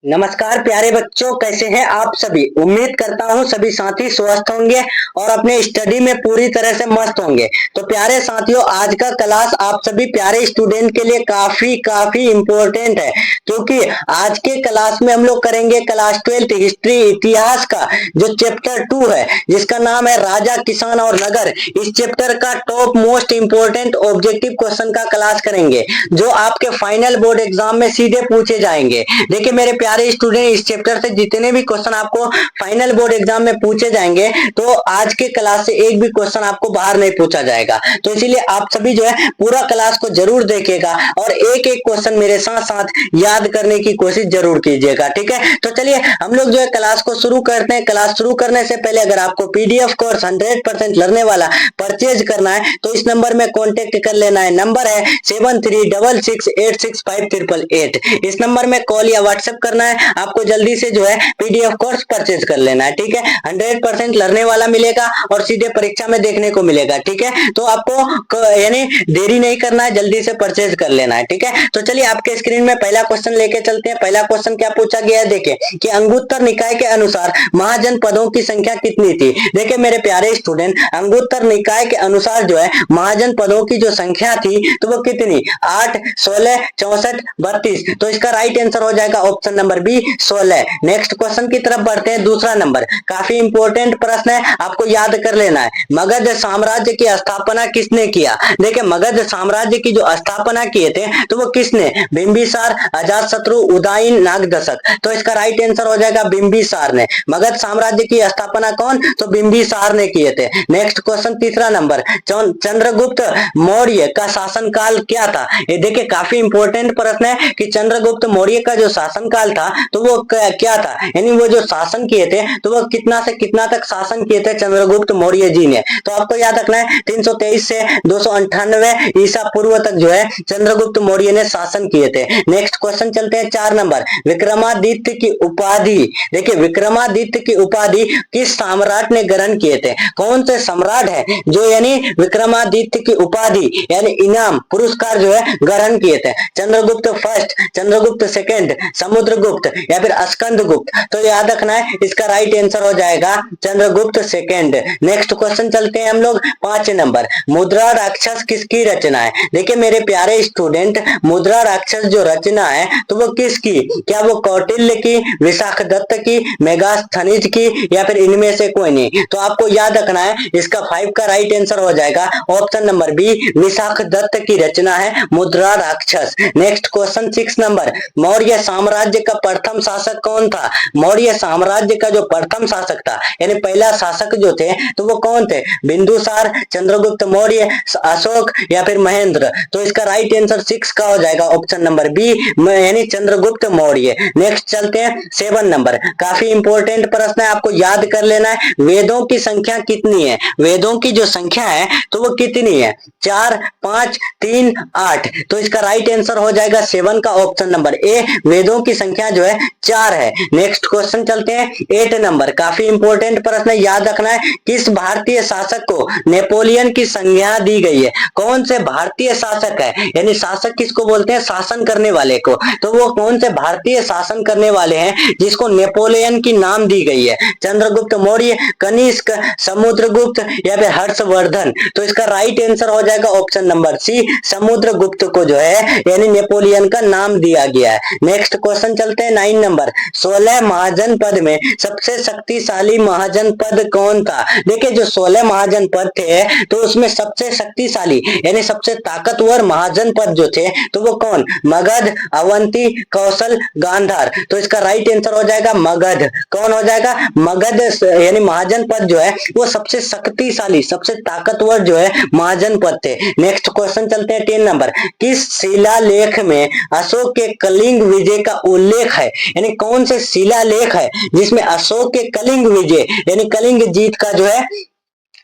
नमस्कार प्यारे बच्चों, कैसे हैं आप सभी। उम्मीद करता हूं सभी साथी स्वस्थ होंगे और अपने स्टडी में पूरी तरह से मस्त होंगे। तो प्यारे साथियों, आज का क्लास आप सभी प्यारे स्टूडेंट के लिए काफी काफी इम्पोर्टेंट है, क्योंकि आज के क्लास में हम लोग करेंगे क्लास 12 हिस्ट्री इतिहास का जो चैप्टर 2 है, जिसका नाम है राजा, किसान और नगर। इस चैप्टर का top most important objective question का क्लास करेंगे, जो आपके फाइनल बोर्ड एग्जाम में सीधे पूछे जाएंगे। देखिए मेरे प्यारे स्टूडेंट, इस चैप्टर से जितने भी क्वेश्चन आपको फाइनल बोर्ड एग्जाम में पूछे जाएंगे, तो आज के क्लास से एक भी क्वेश्चन आपको बाहर नहीं पूछा जाएगा। तो इसीलिए आप सभी जो है पूरा क्लास को जरूर देखिएगा और एक एक क्वेश्चन मेरे साथ साथ याद करने की कोशिश जरूर कीजिएगा, ठीक है। तो चलिए हम लोग जो है क्लास को शुरू करते हैं। क्लास शुरू करने से पहले अगर आपको पीडीएफ कोर्स 100% लर्ने वाला परचेज करना है तो इस नंबर में कॉन्टेक्ट कर लेना है। नंबर है 7366865888। इस नंबर में कॉल या व्हाट्सएप करना है। आपको जल्दी से जो है पीडीएफ कोर्स परचेज कर लेना है, ठीक है। 100% लर्ने वाला मिलेगा और सीधे परीक्षा में देखने को मिलेगा, ठीक है। तो आपको यानी देरी नहीं करना है, जल्दी से परचेज कर लेना है, ठीक है। तो चलिए आपके स्क्रीन में पहला क्वेश्चन लेके चलते हैं। पहला क्वेश्चन क्या पूछा गया है, देखिए कि अंगुत्तर निकाय के अनुसार महाजनपदों की संख्या कितनी थी। देखिए मेरे प्यारे स्टूडेंट, अंगुत्तर निकाय के अनुसार जो है महाजनपदों की जो संख्या थी तो वो कितनी, 8, 16, 64, 32। तो इसका राइट आंसर हो जाएगा option number B, 16। Next question की तरफ बढ़ते हैं। दूसरा नंबर काफी इंपॉर्टेंट प्रश्न है, आपको याद कर लेना है। मगध साम्राज्य की स्थापना किसने किया। देखिए मगध साम्राज्य की जो स्थापना किए थे तो वो किसने, बिंबिसार, अजातशत्रु, उदयन, नागदशक। तो इसका राइट आंसर हो जाएगा बिंबिसार ने। मगध साम्राज्य की स्थापना कौन, तो बिंबिसार ने किए थे। नेक्स्ट क्वेश्चन तीसरा नंबर, चंद्रगुप्त मौर्य का शासनकाल क्या था। ये देखिए काफी इंपॉर्टेंट प्रश्न है कि चंद्रगुप्त मौर्य का जो शासनकाल था तो वो क्या था, यानी वो जो शासन किए थे तो वो कितना से कितना तक शासन किए थे चंद्रगुप्त मौर्य जी ने। तो आपको याद रखना है 323 से 298 ईसा पूर्व तक जो है चंद्रगुप्त मौर्य ने शासन किए थे। नेक्स्ट क्वेश्चन चलते हैं 4 नंबर, विक्रमादित्य की उपाधि। देखिए विक्रमादित्य की उपाधि किस सम्राट ने ग्रहण किए थे। कौन से सम्राट है जो यानी विक्रमादित्य की उपाधि यानी इनाम पुरस्कार जो है ग्रहण किए थे। चंद्रगुप्त फर्स्ट, चंद्रगुप्त सेकंड, समुद्रगुप्त या फिर स्कंदगुप्त। तो याद रखना है इसका राइट आंसर हो जाएगा चंद्रगुप्त सेकंड। नेक्स्ट क्वेश्चन चलते हैं हम लोग 5 नंबर, मुद्रा राक्षस किसकी रचना है। देखिए मेरे प्यारे स्टूडेंट, मुद्रा राक्षस जो रचना है तो वो किसकी, क्या वो कौटिल्य की, विशाखदत्त की, मेगास्थनीज की या फिर इनमें से कोई नहीं। तो आपको याद रखना है इसका 5 का राइट आंसर हो जाएगा ऑप्शन नंबर बी, विशाखदत्त की रचना है मुद्रा राक्षस। नेक्स्ट क्वेश्चन 6 नंबर, मौर्य साम्राज्य का प्रथम शासक कौन था। मौर्य साम्राज्य का जो प्रथम शासक था यानी पहला शासक जो थे तो वो कौन थे, बिंदुसार, चंद्रगुप्त मौर्य, अशोक या फिर महेंद्र। तो इसका राइट आंसर 6 का हो जाएगा ऑप्शन नंबर बी, यानी चंद्रगुप्त मौर्य। नेक्स्ट चलते हैं 7 नंबर, काफी इंपॉर्टेंट प्रश्न है, आपको याद कर लेना है। वेदों की संख्या कितनी है। वेदों की जो संख्या है तो वो कितनी है, 4, 5, 3, 8। तो इसका राइट आंसर हो जाएगा 7 का ऑप्शन नंबर ए, वेदों की संख्या जो है 4 है। नेक्स्ट क्वेश्चन चलते हैं 8 नंबर, काफी इंपॉर्टेंट प्रश्न है, याद रखना है। किस भारतीय शासक को नेपोलियन की संज्ञा दी गई है। कौन से भारतीय शासक है, यानी शासक किसको बोलते हैं, शासन करने वाले को। तो वो कौन से भारतीय शासन करने वाले हैं जिसको नेपोलियन की नाम दी गई है। चंद्रगुप्त मौर्य, कनिष्क, समुद्रगुप्त या फिर हर्षवर्धन। तो इसका राइट आंसर हो जाएगा ऑप्शन नंबर सी, समुद्रगुप्त को जो है यानी नेपोलियन का नाम दिया गया है। नेक्स्ट क्वेश्चन चलते हैं 9 नंबर, 16 महाजनपद में सबसे शक्तिशाली महाजनपद कौन था। देखिए जो 16 महाजनपद थे तो उसमें सबसे शक्तिशाली यानी सबसे ताकतवर महाजनपद जो थे तो वो कौन, मगध, अवंती, कौशल, गांधार। तो इसका राइट आंसर हो जाएगा मगध। कौन हो जाएगा, मगध यानी महाजनपद जो है वो सबसे शक्तिशाली सबसे ताकतवर जो है महाजनपद थे। नेक्स्ट क्वेश्चन चलते हैं 10 नंबर, किस शिलालेख में अशोक के कलिंग विजय का उल्लेख है। यानी कौन से शिलालेख है जिसमें अशोक के कलिंग विजय यानी कलिंग जीत का जो है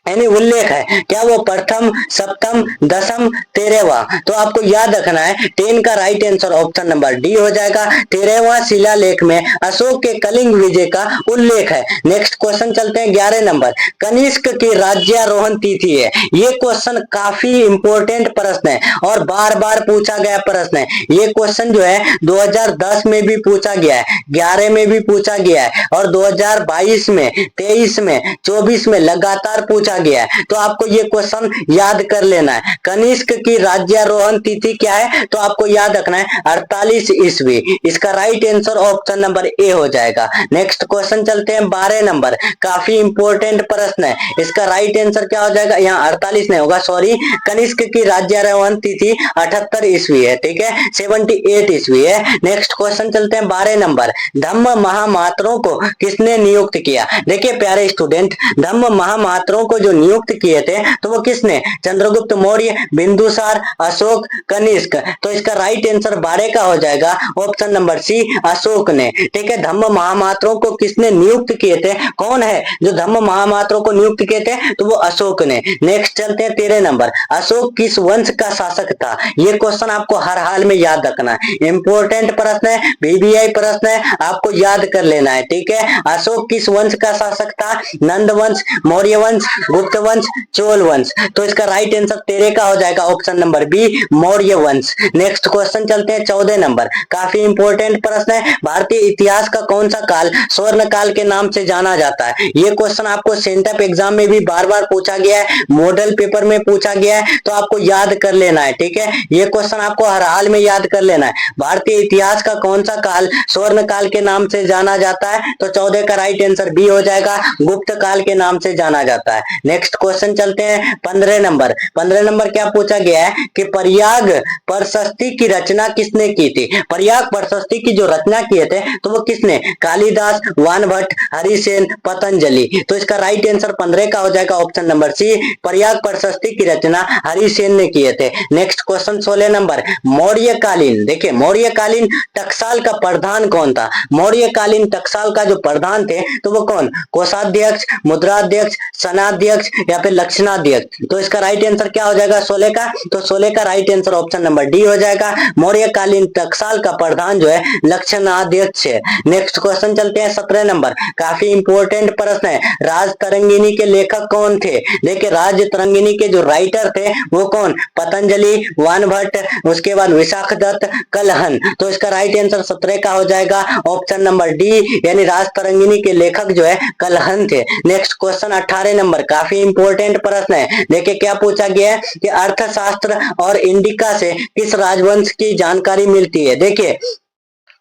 यानी उल्लेख है, क्या वो प्रथम, सप्तम, दसम, 13वां? तो आपको याद रखना है 10 का right answer option number D हो जाएगा। 13वां शिलालेख में अशोक के कलिंग विजय का उल्लेख है। नेक्स्ट क्वेश्चन चलते हैं 11 नंबर, कनिष्क की राज्यारोहण तिथि है। ये क्वेश्चन काफी इंपॉर्टेंट प्रश्न है और बार बार पूछा गया प्रश्न है। ये क्वेश्चन जो है 2010 में भी पूछा गया है, 11 में भी पूछा गया है और 2022 में, 23 में, 24 में लगातार पूछा गया है। तो आपको ये क्वेश्चन याद कर लेना है। कनिष्क की राज्यारोहण तिथि क्या है? तो आपको याद रखना है 48 ईस्वी। इसका right answer option number A हो जाएगा। नेक्स्ट क्वेश्चन चलते हैं 12 नंबर, काफी इंपॉर्टेंट प्रश्न है। इसका राइट आंसर क्या हो जाएगा? यहाँ 48 नहीं होगा, सॉरी, कनिष्क की राज्यारोहण तिथि 78 ईस्वी है, ठीक है, 78 ईस्वी है। नेक्स्ट क्वेश्चन चलते हैं 12 नंबर, धम्म महामात्रों को किसने नियुक्त किया? देखिए प्यारे स्टूडेंट, धम्म महामात्रों को जो नियुक्त किए थे तो वो किसने? चंद्रगुप्त मौर्य, बिंदुसार, अशोक, कनिष्क। तो इसका राइट आंसर 12 का हो जाएगा ऑप्शन नंबर सी, अशोक ने, ठीक है। धम्म महामात्रों को किसने नियुक्त किए थे? कौन है जो धम्म महामात्रों को नियुक्त किए थे? तो वो अशोक ने। नेक्स्ट चलते हैं 13 नंबर, अशोक किस वंश का शासक था? ये क्वेश्चन आपको हर हाल में याद रखना है, इंपॉर्टेंट प्रश्न है, बीबीआई प्रश्न है, आपको याद कर लेना है, ठीक है। अशोक किस वंश का शासक था? नंद वंश, मौर्य वंश, गुप्त वंश, चोल वंश। तो इसका राइट आंसर 13 का हो जाएगा ऑप्शन नंबर बी, मौर्य वंश। नेक्स्ट क्वेश्चन चलते हैं 14 नंबर, काफी इंपॉर्टेंट प्रश्न है, भारतीय इतिहास का कौन सा काल स्वर्ण काल के नाम से जाना जाता है? ये क्वेश्चन आपको सेंटअप एग्जाम में भी बार बार पूछा गया है, मॉडल पेपर में पूछा गया है, तो आपको याद कर लेना है, ठीक है। ये क्वेश्चन आपको हर हाल में याद कर लेना है, भारतीय इतिहास का कौन सा काल स्वर्ण काल के नाम से जाना जाता है? तो 14 का राइट आंसर बी हो जाएगा, गुप्त काल के नाम से जाना जाता है। नेक्स्ट क्वेश्चन चलते हैं 15 नंबर। 15 नंबर क्या पूछा गया है कि प्रयाग प्रशस्ति की रचना किसने की थी? प्रयाग प्रशस्ति की जो रचना किए थे तो वो किसने? कालिदास, वानभट्ट, हरिसेन, पतंजलि। तो इसका राइट आंसर 15 का हो जाएगा ऑप्शन नंबर सी, प्रयाग प्रशस्ति की रचना हरिसेन ने किए थे। नेक्स्ट क्वेश्चन 16 नंबर, मौर्यकालीन, देखिए मौर्यकालीन टकसाल का प्रधान कौन था? मौर्यकालीन टकसाल का जो प्रधान थे तो वो कौन? कोषाध्यक्ष, मुद्राध्यक्ष, सनाध्यक्ष या फिर लक्षणाध्यक्ष। तो इसका राइट आंसर क्या हो जाएगा 16 का? तो 16 का right answer option number D हो जाएगा, मौर्यकालीन टकसाल का प्रधान जो है लक्षणाध्यक्ष है। नेक्स्ट क्वेश्चन चलते हैं 17 नंबर, काफी इंपॉर्टेंट प्रश्न है, राजतरंगिणी के लेखक कौन थे? देखिए राजतरंगिणी के जो राइटर थे वो कौन? पतंजलि, वानभट्ट, उसके बाद विशाखदत्त, कलहन। तो इसका राइट आंसर 17 का हो जाएगा ऑप्शन नंबर डी, यानी राजतरंगिणी के लेखक जो है कलहन थे। नेक्स्ट क्वेश्चन 18 नंबर, काफी इंपॉर्टेंट प्रश्न है, देखिए क्या पूछा गया है कि अर्थशास्त्र और इंडिका से किस राजवंश की जानकारी मिलती है? देखिए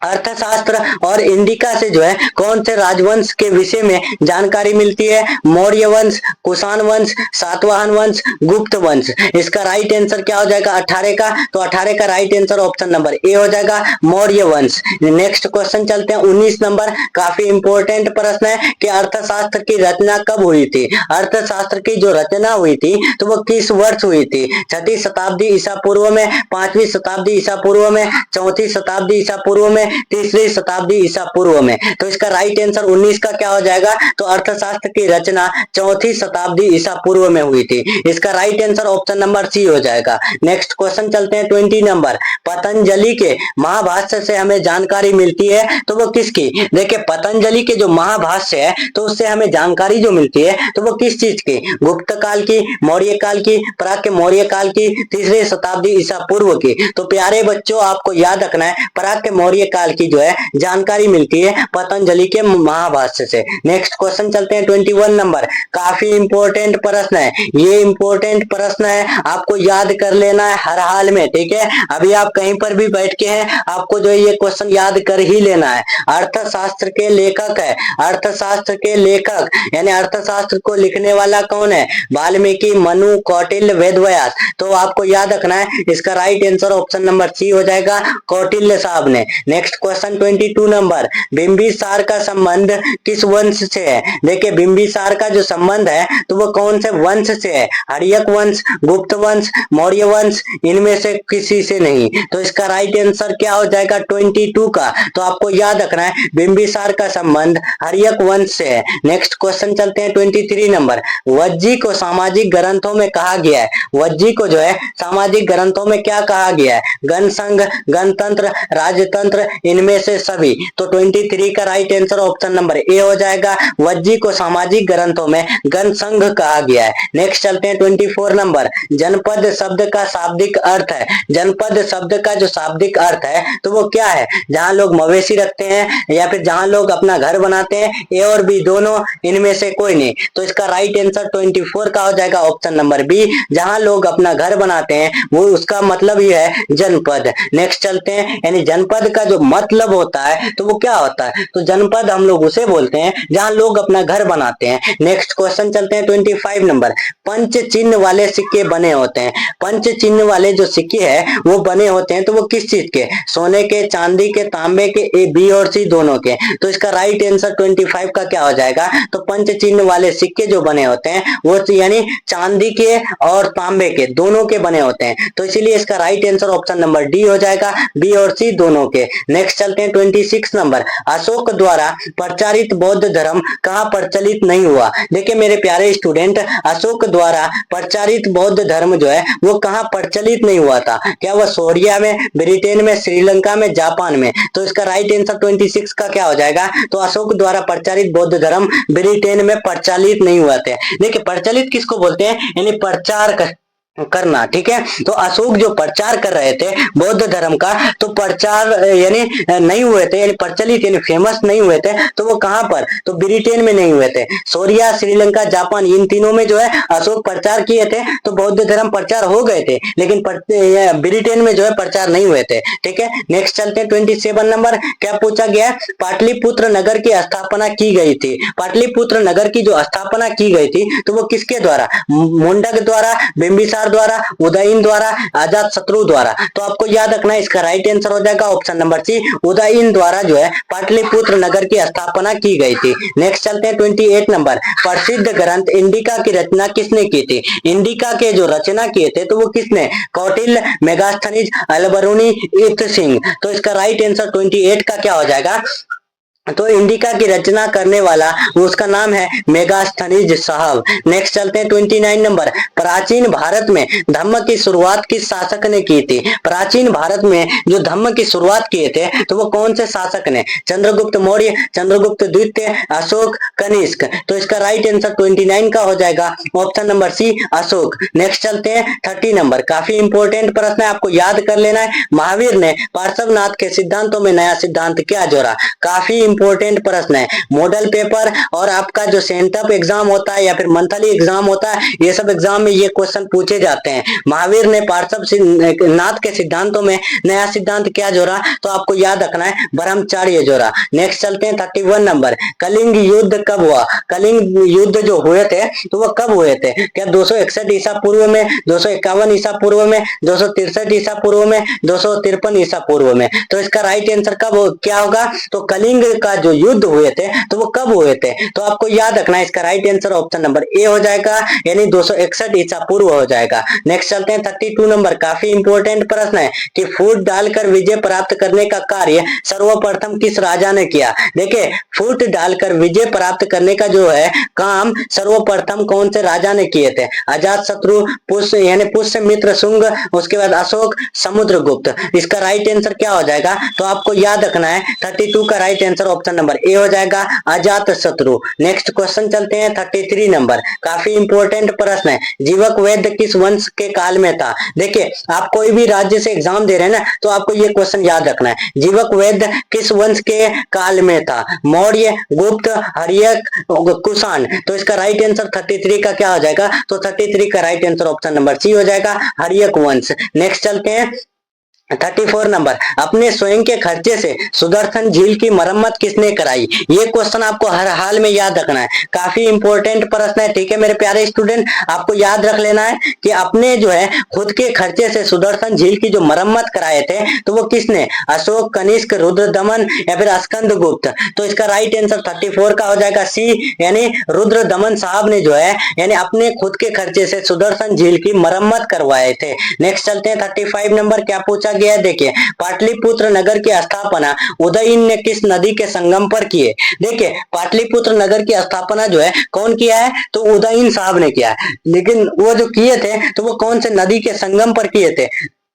अर्थशास्त्र और इंडिका से जो है कौन से राजवंश के विषय में जानकारी मिलती है? मौर्य वंश, कुषाण वंश, सातवाहन वंश, गुप्त वंश। इसका राइट आंसर क्या हो जाएगा 18 का? तो 18 का right answer option number A हो जाएगा, मौर्य वंश। नेक्स्ट क्वेश्चन चलते हैं 19 नंबर, काफी इंपॉर्टेंट प्रश्न है कि अर्थशास्त्र की रचना कब हुई थी? अर्थशास्त्र की जो रचना हुई थी तो वो किस वर्ष हुई थी? 6वीं शताब्दी ईसा पूर्व में, 5वीं शताब्दी ईसा पूर्व में, 4वीं शताब्दी ईसा पूर्व में, 3री शताब्दी ईसा पूर्व में। तो इसका राइट आंसर 19 का क्या हो जाएगा? तो अर्थशास्त्र की रचना 4वीं शताब्दी ईसा पूर्व में हुई थी। इसका right answer option number C हो जाएगा। नेक्स्ट क्वेश्चन चलते हैं 20 नंबर, पतंजलि के महाभाष्य से हमें जानकारी मिलती है तो वो किसकी? देखिए पतंजलि के जो महाभाष्य है तो उससे हमें जानकारी जो मिलती है तो वो किस चीज की? गुप्त काल की, मौर्य काल की, प्राक मौर्य काल की, 3री शताब्दी ईसा पूर्व की। तो प्यारे बच्चों आपको याद रखना है प्राक मौर्य काल की जो है जानकारी मिलती है पतंजलि के महाभाष्य से। नेक्स्ट क्वेश्चन चलते हैं 21 नंबर, काफी इंपॉर्टेंट प्रश्न है, ये इंपॉर्टेंट प्रश्न है, आपको याद कर लेना है हर हाल में, ठीक है। अभी आप कहीं पर भी बैठ के हैं आपको जो है ये क्वेश्चन याद कर ही लेना है। अर्थशास्त्र के लेखक है, अर्थशास्त्र के लेखक यानी अर्थशास्त्र को लिखने वाला कौन है? वाल्मीकि, मनु, कौटिल्य, वेदव्यास। तो आपको याद रखना है इसका right answer option number C हो जाएगा, कौटिल्य साहब ने। Next next question 22 number, Bimbisara का संबंध किस वंश से है? देखिए बिंबिसार का जो संबंध है तो वो कौन से वंश से है? हर्यक वंश, गुप्त वंश, मौर्य वंश, इनमें से किसी से नहीं। तो इसका राइट आंसर क्या हो जाएगा 22 का। तो आपको याद रखना है बिंबिसार का संबंध हर्यक वंश से है। नेक्स्ट क्वेश्चन चलते हैं 23 नंबर, वज्जी को सामाजिक ग्रंथों में कहा गया है, वज्जी को जो है सामाजिक ग्रंथों में क्या कहा गया है? गणसंघ, गणतंत्र, राजतंत्र, इनमें से सभी। तो 23 का right answer option number A हो जाएगा, वज्जी को सामाजिक ग्रंथों में गणसंघ कहा गया है। नेक्स्ट चलते हैं 24 नंबर, जनपद शब्द का शाब्दिक अर्थ है, जनपद शब्द का जो शाब्दिक अर्थ है तो वो क्या है? जहां लोग मवेशी रखते हैं या फिर जहां लोग अपना घर बनाते हैं, ए और बी दोनों, इनमें से कोई नहीं। तो इसका राइट आंसर 24 का हो जाएगा ऑप्शन नंबर बी, जहां लोग अपना घर बनाते हैं वो उसका मतलब ही है जनपद। नेक्स्ट चलते हैं, यानी जनपद का जो मतलब होता है तो वो क्या होता है? तो जनपद हम लोग उसे बोलते हैं जहां लोग अपना घर बनाते हैं। नेक्स्ट क्वेश्चन चलते हैं 25 नंबर, पंच चिन्ह वाले सिक्के बने होते हैं, पंच चिन्ह वाले जो सिक्के हैं वो बने होते हैं तो वो किस चीज के? सोने के, चांदी के, तांबे के, ए बी और सी दोनों के। तो इसका राइट आंसर 25 का क्या हो जाएगा? तो पंच चिन्ह वाले सिक्के जो बने होते हैं वो यानी चांदी के और तांबे के दोनों के बने होते हैं। तो इसीलिए इसका right answer option number D हो जाएगा, बी और सी दोनों के। नेक्स्ट चलते हैं 26 नंबर, अशोक द्वारा प्रचारित बौद्ध धर्म कहाँ प्रचलित नहीं हुआ? देखिए मेरे प्यारे स्टूडेंट, अशोक द्वारा प्रचारित बौद्ध धर्म जो है वो कहाँ प्रचलित नहीं हुआ था? क्या वह सोरिया में, ब्रिटेन में, श्रीलंका में, जापान में? तो इसका राइट आंसर 26 का क्या हो जाएगा? तो अशोक द्वारा प्रचारित बौद्ध धर्म ब्रिटेन में प्रचलित नहीं हुआ थे। देखिए प्रचलित किसको बोलते हैं? यानी प्रचार करना, ठीक है। तो अशोक जो प्रचार कर रहे थे बौद्ध धर्म का, तो प्रचार यानी नहीं हुए थे, यानी प्रचलित यानी फेमस नहीं हुए थे, तो वो कहां पर? तो ब्रिटेन में नहीं हुए थे। सोरिया, श्रीलंका, जापान, इन तीनों में जो है अशोक प्रचार किए थे तो बौद्ध धर्म प्रचार हो गए थे, लेकिन ब्रिटेन में जो है प्रचार नहीं हुए थे, ठीक है। नेक्स्ट चलते हैं 27 नंबर, क्या पूछा गया है? पाटलिपुत्र नगर की स्थापना की गई थी, पाटलिपुत्र नगर की जो स्थापना की गई थी तो वो किसके द्वारा? मुंडक द्वारा, बिंबिसार द्वारा, उदयन द्वारा, अजात शत्रु द्वारा। तो आपको याद रखना है इसका राइट आंसर हो जाएगा ऑप्शन नंबर सी, उदयन द्वारा जो है पाटलिपुत्र नगर की स्थापना की गई थी। नेक्स्ट चलते हैं 28 नंबर, प्रसिद्ध ग्रंथ इंडिका की रचना किसने की थी? इंडिका के जो रचना किए थे तो वो किसने? कौटिल्य, मेगास्थनीज, अलबरूनी, इत सिंह। तो इसका राइट आंसर 28 का क्या हो जाएगा? तो इंडिका की रचना करने वाला उसका नाम है मेगास्थनीज साहब। नेक्स्ट चलते हैं 29 नंबर, प्राचीन भारत में धम्म की शुरुआत किस शासक ने की थी? प्राचीन भारत में जो धम्म की शुरुआत किए थे तो वो कौन से शासक ने? चंद्रगुप्त मौर्य, चंद्रगुप्त द्वितीय, अशोक, कनिष्क। तो इसका राइट आंसर 29 का हो जाएगा option number C, Ashoka. Next चलते हैं 30 नंबर, काफी इंपोर्टेंट प्रश्न है, आपको याद कर लेना है। महावीर ने पार्श्वनाथ के सिद्धांतों में नया सिद्धांत क्या जोड़ा? काफी इंपोर्टेंट प्रश्न है। मॉडल पेपर और आपका जो सेंटअप एग्जाम होता है या फिर मंथली एग्जाम होता है, ये सब एग्जाम में ये क्वेश्चन पूछे जाते हैं। महावीर ने पार्श्वनाथ के सिद्धांतों में नया सिद्धांत क्या जोड़ा? तो आपको याद रखना है ब्रह्मचर्य जोड़ा। नेक्स्ट चलते हैं 31 नंबर, कलिंग युद्ध कब हुआ? कलिंग युद्ध जो हुए थे तो वो कब हुए थे? क्या 261 ईसा पूर्व में, 251 ईसा पूर्व में, 263 ईसा पूर्व में, 253 ईसा पूर्व में? तो इसका राइट आंसर कब क्या होगा? तो कलिंग का जो युद्ध हुए थे तो वो कब हुए थे? तो आपको याद रखना है इसका right answer option number A हो जाएगा, यानी 261 ईसा पूर्व हो जाएगा। नेक्स्ट चलते हैं 32 नंबर, काफी इंपोर्टेंट प्रश्न है कि फूट डालकर विजय प्राप्त करने का कार्य सर्वप्रथम किस राजा ने किया? देखिए फूट डालकर विजय प्राप्त करने का जो है काम सर्वप्रथम कौन से राजा ने किए थे? अजात शत्रु, पुष्य यानी पुष्यमित्र शुंग, उसके बाद अशोक, समुद्रगुप्त। इसका राइट आंसर क्या हो जाएगा? तो आपको याद रखना है 32 का right answer option number A हो जाएगा, अजात शत्रु। नेक्स्ट क्वेश्चन चलते हैं 33 नंबर, काफी इंपोर्टेंट प्रश्न है, जीवक वैद्य किस वंश के काल में था? देखिए आप कोई भी राज्य से एग्जाम दे रहे हैं ना, तो आपको ये क्वेश्चन याद रखना है, जीवक वैद्य किस वंश के काल में था? मौर्य, गुप्त, हर्यक, कुषाण। तो इसका राइट आंसर 33 का क्या हो जाएगा? तो 33 का right answer option number C हो जाएगा, हर्यक वंश। नेक्स्ट चलते हैं 34 नंबर, अपने स्वयं के खर्चे से सुदर्शन झील की मरम्मत किसने कराई? ये क्वेश्चन आपको हर हाल में याद रखना है, काफी इंपॉर्टेंट प्रश्न है। ठीक है मेरे प्यारे स्टूडेंट, आपको याद रख लेना है कि अपने जो है खुद के खर्चे से सुदर्शन झील की जो मरम्मत कराए थे तो वो किसने? अशोक, कनिष्क, रुद्रदमन या फिर स्कंदगुप्त। तो इसका राइट आंसर 34 का हो जाएगा सी, यानी रुद्रदमन साहब ने जो है यानी अपने खुद के खर्चे से सुदर्शन झील की मरम्मत करवाए थे। नेक्स्ट चलते हैं 35 नंबर, क्या पूछा गया है देखिए, पाटलिपुत्र नगर की स्थापना उदयन ने किस नदी के संगम पर की है? देखिए पाटलिपुत्र नगर की स्थापना जो है कौन किया है? तो उदयन साहब ने किया है, लेकिन वो जो किए थे तो वो कौन से नदी के संगम पर किए थे?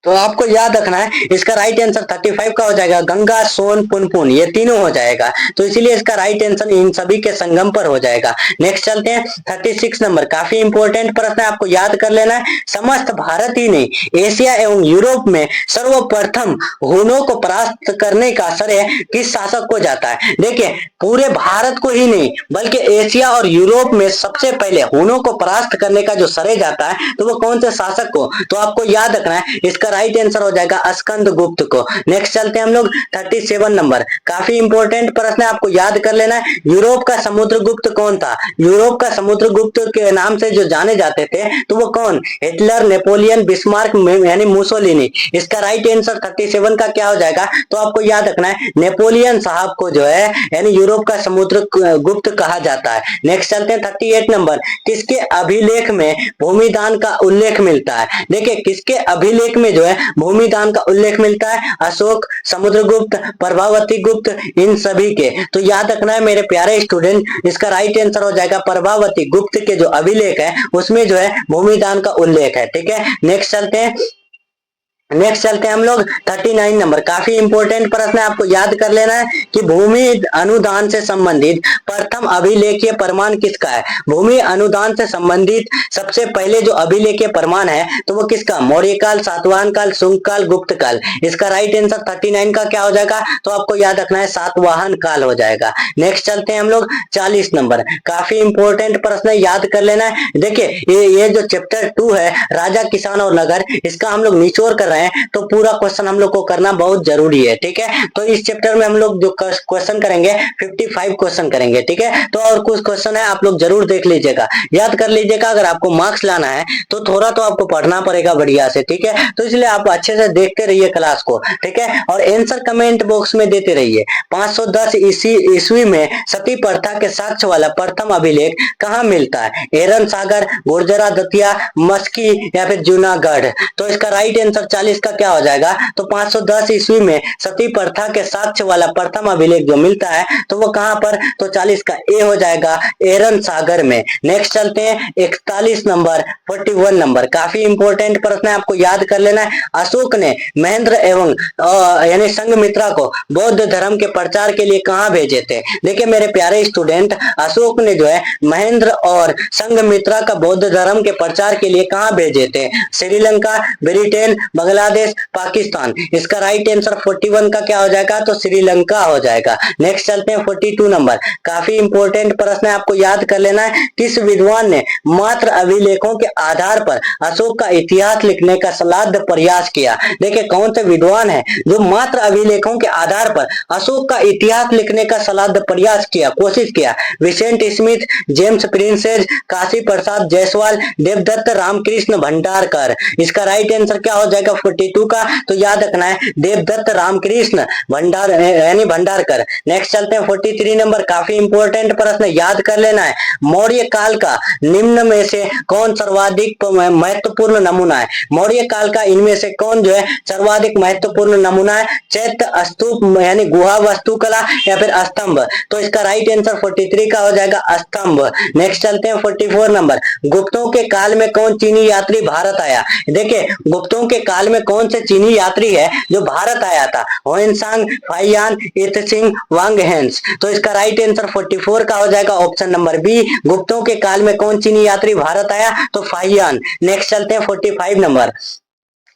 तो आपको याद रखना है, इसका राइट आंसर 35 का हो जाएगा गंगा, सोन, पुनपुन, ये तीनों हो जाएगा। तो इसीलिए इसका राइट आंसर इन सभी के संगम पर हो जाएगा। नेक्स्ट चलते हैं 36 नंबर, काफी इंपॉर्टेंट प्रश्न है, आपको याद कर लेना है। समस्त भारत ही नहीं, एशिया एवं यूरोप में सर्वप्रथम हुनों को परास्त करने का श्रेय किस शासक को जाता है? देखिए पूरे भारत को ही नहीं बल्कि एशिया और यूरोप में सबसे पहले हुनों को परास्त करने का जो श्रेय जाता है तो वो कौन से शासक को? तो आपको याद रखना है, इसका राइट आंसर हो जाएगा स्कंदगुप्त को। नेक्स्ट चलते हैं हम लोग 37 नंबर, काफी इंपॉर्टेंट प्रश्न है, आपको याद कर लेना है। यूरोप का समुद्रगुप्त कौन था? यूरोप का समुद्रगुप्त के नाम से जो जाने जाते थे तो वो कौन? हिटलर, नेपोलियन, बिस्मार्क यानी मुसोलिनी। इसका राइट आंसर 37 का क्या हो जाएगा? तो आपको याद रखना है नेपोलियन साहब को जो है यानी यूरोप का समुद्र गुप्त कहा जाता है। नेक्स्ट चलते हैं 38 नंबर, किसके अभिलेख में भूमिदान का उल्लेख मिलता है? देखिए किसके अभिलेख में जो है भूमिदान का उल्लेख मिलता है? अशोक, समुद्रगुप्त, प्रभावती गुप्त, इन सभी के। तो याद रखना है मेरे प्यारे स्टूडेंट, इसका राइट आंसर हो जाएगा प्रभावती गुप्त के जो अभिलेख है उसमें जो है भूमिदान का उल्लेख है। ठीक है नेक्स्ट चलते हैं हम लोग 39 नंबर, काफी इंपॉर्टेंट प्रश्न है, आपको याद कर लेना है कि भूमि अनुदान से संबंधित प्रथम अभिलेखीय प्रमाण किसका है? भूमि अनुदान से संबंधित सबसे पहले जो अभिलेखीय प्रमाण है तो वो किसका? मौर्य काल, सातवाहन काल, शुंग काल, गुप्त काल। इसका राइट आंसर 39 का क्या हो जाएगा? तो आपको याद रखना है सातवाहन काल हो जाएगा। नेक्स्ट चलते हैं हम लोग 40 नंबर, काफी इंपॉर्टेंट प्रश्न है, याद कर लेना है। देखिए ये जो चैप्टर 2 है राजा, किसान और नगर, इसका हम लोग निचोड़ कर तो पूरा क्वेश्चन हम लोग को करना बहुत जरूरी है। ठीक है तो इस चैप्टर में हम लोग जो क्वेश्चन करेंगे 55 क्वेश्चन करेंगे। ठीक है तो और कुछ क्वेश्चन है आप लोग जरूर देख लीजिएगा, याद कर लीजिएगा। अगर आपको मार्क्स लाना है तो थोड़ा तो आपको पढ़ना पड़ेगा बढ़िया से। ठीक है तो इसलिए आप अच्छे से देखते रहिए क्लास को। ठीक है और आंसर कमेंट बॉक्स में देते रहिए। 510 ईस्वी में सती प्रथा के साक्ष्य वाला प्रथम अभिलेख कहाँ मिलता है? एरन सागर, गुर्जरा दतिया, मस्की या फिर जूनागढ़। तो इसका राइट आंसर 40 का क्या हो जाएगा? तो 510 ईस्वी में सती प्रथा के साक्ष्य वाला प्रथम अभिलेख जो मिलता है तो वो कहां पर? तो 40 का ए हो जाएगा एरन सागर में। नेक्स्ट चलते हैं 41 नंबर, 41 नंबर, काफी इंपॉर्टेंट प्रश्न है, आपको याद कर लेना है। अशोक ने महेंद्र एवं यानी संघमित्रा को बौद्ध धर्म के प्रचार के लिए कहां भेजे थे? देखिए मेरे प्यारे स्टूडेंट, अशोक ने जो है महेंद्र और संघमित्रा का बौद्ध धर्म के प्रचार के लिए कहां भेजे थे? श्रीलंका, ब्रिटेन, बांग्लादेश, पाकिस्तान। इसका राइट आंसर 41 का क्या हो जाएगा? तो श्रीलंका हो जाएगा। नेक्स्ट चलते हैं 42 नंबर, काफी इंपॉर्टेंट प्रश्न है, आपको याद कर लेना है। किस विद्वान ने मात्र अभिलेखों के आधार पर अशोक का इतिहास लिखने का सलाद्य प्रयास किया? देखिए कौन से विद्वान है जो मात्र अभिलेखों के आधार पर अशोक का इतिहास लिखने का सलाद्य प्रयास किया, कोशिश किया? Vincent Smith, James Prinsep, Kashi Prasad Jayaswal, Devdutt Ramkrishna Bhandarkar. इसका राइट आंसर क्या हो जाएगा 42 का? तो याद रखना है देवदत्त रामकृष्ण भंडारकर। नेक्स्ट चलते हैं 43 नंबर, काफी इंपॉर्टेंट प्रश्न, याद कर लेना है। मौर्य काल का निम्न में से कौन सर्वाधिक महत्वपूर्ण नमूना है? मौर्य काल का इनमें से कौन जो है सर्वाधिक महत्वपूर्ण नमूना है? चैत्य, स्तूप यानी गुहा वास्तुकला या फिर स्तंभ। तो इसका राइट आंसर 43 का हो जाएगा स्तंभ। नेक्स्ट चलते हैं 44 नंबर, गुप्तों के काल में कौन चीनी यात्री भारत आया? देखिए गुप्तों के काल में कौन से चीनी यात्री है जो भारत आया था? होयनसांग, फाइयान, इत्सिंग, वांगहेंस। तो इसका राइट आंसर 44 का हो जाएगा ऑप्शन नंबर बी। गुप्तों के काल में कौन चीनी यात्री भारत आया? तो फाइयान। नेक्स्ट चलते हैं 45 नंबर,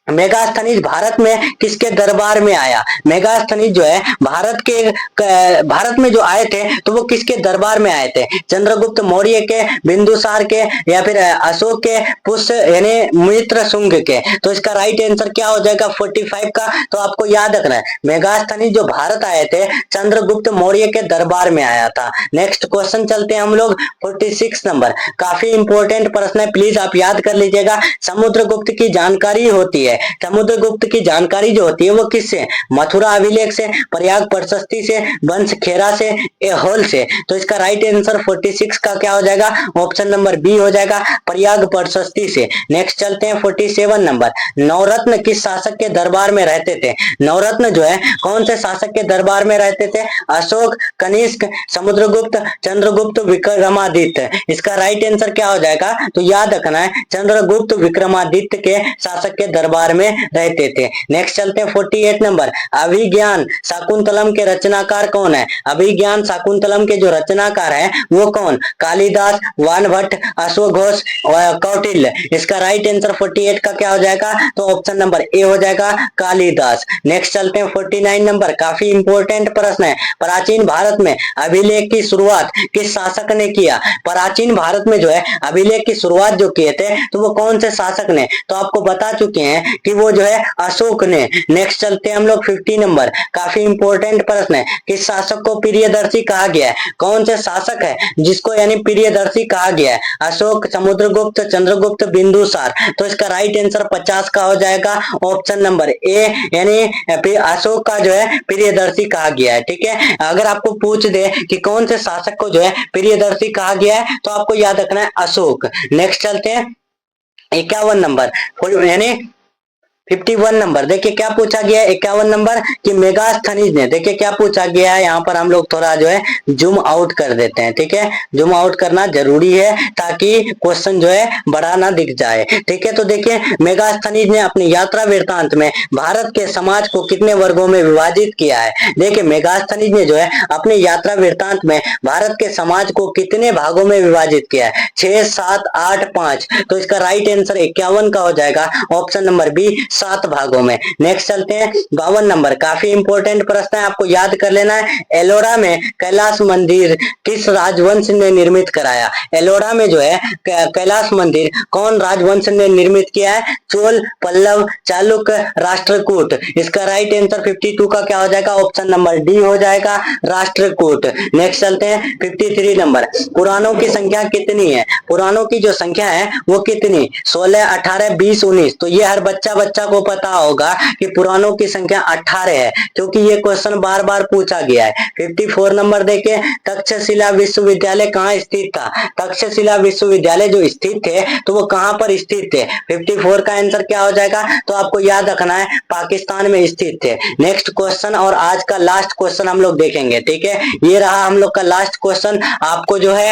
मेगास्थनीज भारत में किसके दरबार में आया? मेगास्थनीज जो है भारत में जो आए थे तो वो किसके दरबार में आए थे? चंद्रगुप्त मौर्य के, बिंदुसार के, या फिर अशोक के, पुष्य यानी मित्र शुंग के? तो इसका राइट आंसर क्या हो जाएगा 45 का। तो आपको याद रखना है मेगास्थनीज जो भारत आए थे चंद्रगुप्त मौर्य के दरबार में आया था। नेक्स्ट क्वेश्चन चलते हैं हम लोग 46 नंबर, काफी इंपॉर्टेंट प्रश्न है, प्लीज आप याद कर लीजिएगा। समुद्रगुप्त की जानकारी होती है, समुद्रगुप्त की जानकारी जो होती है वो किससे? मथुरा अभिलेख से, प्रयाग प्रशस्ति से, वंश खेरा से, एहोल से? तो इसका राइट आंसर 46 का क्या हो जाएगा? ऑप्शन नंबर बी हो जाएगा, प्रयाग प्रशस्ति से। नेक्स्ट चलते हैं 47 नंबर, नवरत्न किस शासक के दरबार में रहते थे? नवरत्न जो है कौन से शासक के दरबार में रहते थे? अशोक, कनिष्क, समुद्रगुप्त, चंद्रगुप्त, विक्रमादित्य? इसका राइट आंसर क्या हो जाएगा? तो याद रखना है चंद्रगुप्त विक्रमादित्य के शासक के दरबार में रहते थे। नेक्स्ट चलते हैं 48 नंबर, अभिज्ञान शाकुंतलम के रचनाकार कौन है? अभिज्ञान शाकुंतलम के जो रचनाकार है वो कौन? कालिदास, वानभट्ट, अश्वघोष और कौटिल्य? इसका राइट आंसर 48 का क्या हो जाएगा? तो ऑप्शन नंबर ए हो जाएगा, कालिदास। नेक्स्ट चलते हैं 49 नंबर, काफी इंपॉर्टेंट प्रश्न है, प्राचीन भारत में अभिलेख की शुरुआत किस शासक ने किया? प्राचीन भारत में जो है अभिलेख की शुरुआत जो किए थे तो वो कौन से शासक ने? तो आपको बता चुके हैं कि वो जो है अशोक ने। नेक्स्ट चलते हैं हम लोग 50 नंबर, काफी इंपॉर्टेंट प्रश्न है, किस शासक को प्रियदर्शी कहा गया है? कौन से शासक है जिसको यानी प्रियदर्शी कहा गया है? अशोक, समुद्रगुप्त, चंद्रगुप्त, बिंदुसार? तो इसका राइट आंसर 50 का हो जाएगा, ऑप्शन नंबर ए, यानी अशोक का जो है प्रियदर्शी कहा गया है। ठीक है, अगर आपको पूछ दे कि कौन से शासक को जो है प्रियदर्शी कहा गया है तो आपको याद रखना है अशोक। नेक्स्ट चलते हैं 51 नंबर, यानी 51 नंबर, देखिए क्या पूछा गया है 51 नंबर कि मेगास्थनीज ने, देखिए क्या पूछा गया है, यहाँ पर हम लोग थोड़ा जो है जूम आउट कर देते हैं। ठीक है, जूम आउट करना जरूरी है ताकि क्वेश्चन जो है बड़ा ना दिख जाए। ठीक है, तो देखिए मेगास्थनीज ने अपनी यात्रा वृत्तांत में भारत के समाज को कितने वर्गों में विभाजित किया है? देखिए मेगास्थनीज ने जो है अपनी यात्रा वृत्तांत में भारत के समाज को कितने भागों में विभाजित किया है? 6, 7, 8, 5? तो इसका राइट आंसर 51 का हो जाएगा, ऑप्शन नंबर बी, 7 भागों में। नेक्स्ट चलते हैं 52 नंबर, काफी इंपॉर्टेंट प्रश्न है, आपको याद कर लेना है। एलोरा में कैलाश मंदिर किस राजवंश ने निर्मित कराया? एलोरा में जो है कैलाश मंदिर कौन राजवंश ने निर्मित किया है? चोल, पल्लव, चालुक्य, राष्ट्रकूट? इसका राइट आंसर 52 का क्या हो जाएगा? ऑप्शन नंबर डी हो जाएगा, राष्ट्रकूट। नेक्स्ट चलते हैं 53 नंबर, पुराणों की संख्या कितनी है? पुराणों की जो संख्या है वो कितनी? 16, 18, 20, 19? तो ये हर बच्चा को पता होगा कि पुराणों की संख्या 18 है, क्योंकि ये क्वेश्चन बार बार पूछा गया है। 54 नंबर देखे, तक्षशिला विश्वविद्यालय कहाँ स्थित था? तक्षशिला विश्वविद्यालय जो स्थित थे तो वो कहाँ पर स्थित थे? 54 का आंसर क्या हो जाएगा? तो आपको याद रखना है पाकिस्तान में स्थित थे। नेक्स्ट क्वेश्चन और आज का लास्ट क्वेश्चन हम लोग देखेंगे। ठीक है, ये रहा हम लोग का लास्ट क्वेश्चन। आपको जो है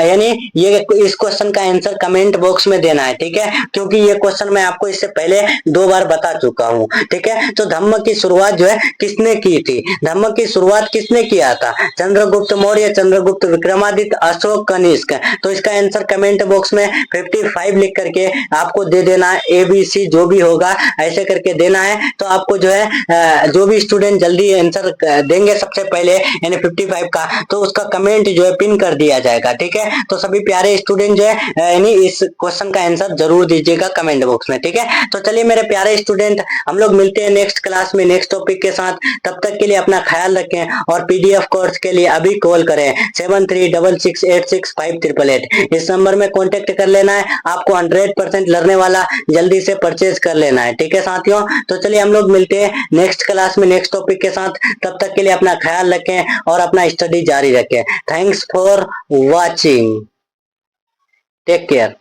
यानी ये इस क्वेश्चन का आंसर कमेंट बॉक्स में देना है। ठीक है, क्योंकि ये क्वेश्चन मैं आपको इससे पहले 2 बार बता चुका हूँ। ठीक है, तो धम्म की शुरुआत जो है किसने की थी? धम्म की शुरुआत किसने किया था? चंद्रगुप्त मौर्य, चंद्रगुप्त विक्रमादित्य, अशोक, कनिष्क? तो इसका आंसर कमेंट बॉक्स में 55 लिख करके आपको दे देना है, ABC जो भी होगा ऐसे करके देना है। तो आपको जो है जो भी स्टूडेंट जल्दी आंसर देंगे सबसे पहले यानी 55 का, तो उसका कमेंट जो है पिन कर दिया जाएगा। ठीक है, तो सभी प्यारे स्टूडेंट जो है यानी इस क्वेश्चन का आंसर जरूर दीजिएगा कमेंट बॉक्स में। ठीक है, तो चलिए मेरे प्यारे स्टूडेंट, हम लोग मिलते हैं नेक्स्ट क्लास में नेक्स्ट टॉपिक के साथ। तब तक के लिए अपना ख्याल रखें और PDF कोर्स के लिए अभी कॉल करें 7366865888। इस नंबर में कांटेक्ट कर लेना है, आपको 100% लर्ने वाला जल्दी से परचेज कर लेना है। ठीक है साथियों, तो चलिए हम लोग मिलते हैं नेक्स्ट क्लास में नेक्स्ट टॉपिक के साथ। तब तक के लिए अपना ख्याल रखें और अपना स्टडी जारी रखें। Thanks for watching, take care.